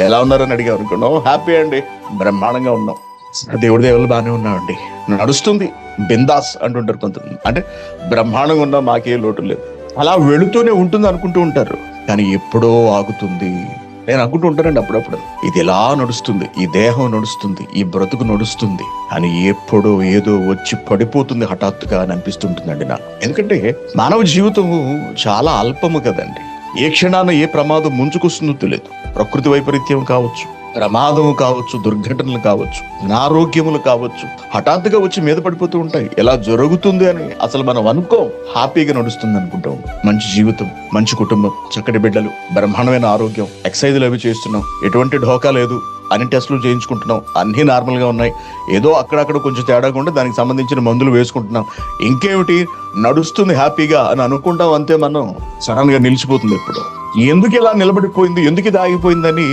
ఎలా ఉన్నారని అడిగా అనుకున్నాం. హ్యాపీ అండి, బ్రహ్మాండంగా ఉన్నాం, దేవుడి దేవుళ్ళు బాగానే ఉన్నామండి, నడుస్తుంది, బిందాస్ అంటుంటారు కొంతమంది. అంటే బ్రహ్మాండంగా ఉన్నా మాకే లోటు లేదు. అలా వెళుతూనే ఉంటుంది అనుకుంటూ ఉంటారు, కానీ ఎప్పుడో ఆగుతుంది. నేను అనుకుంటూ ఉంటానండి అప్పుడప్పుడు, ఇది ఎలా నడుస్తుంది, ఈ దేహం నడుస్తుంది, ఈ బ్రతుకు నడుస్తుంది అని ఎప్పుడో ఏదో వచ్చి పడిపోతుంది హఠాత్తుగా అని అనిపిస్తుంటుందండి నాకు. ఎందుకంటే మానవ జీవితము చాలా అల్పము కదండి. ఏ క్షణాన ఏ ప్రమాదం ముంచుకొస్తుందో తెలియదు. ప్రకృతి వైపరీత్యం కావచ్చు, ప్రమాదం కావచ్చు, దుర్ఘటనలు కావచ్చు, అనారోగ్యములు కావచ్చు, హఠాత్తుగా వచ్చి మీద పడిపోతూ ఉంటాయి. ఎలా జరుగుతుంది అని అసలు మనం అనుకోం. హ్యాపీగా నడుస్తుంది అనుకుంటాం. మంచి జీవితం, మంచి కుటుంబం, చక్కటి బిడ్డలు, బ్రహ్మాండమైన ఆరోగ్యం, ఎక్సర్సైజులు అవి చేస్తున్నాం, ఎటువంటి ఢోకా లేదు, అన్ని టెస్టులు చేయించుకుంటున్నాం, అన్ని నార్మల్ గా ఉన్నాయి. ఏదో అక్కడక్కడ కొంచెం తేడాగా ఉంటే దానికి సంబంధించిన మందులు వేసుకుంటున్నాం. ఇంకేమిటి, నడుస్తుంది హ్యాపీగా అని అనుకుంటాం. అంతే, మనం సడన్ గా నిలిచిపోతుంది. ఎప్పుడు ఎందుకు ఇలా నిలబడిపోయింది, ఎందుకు ఇది ఆగిపోయిందని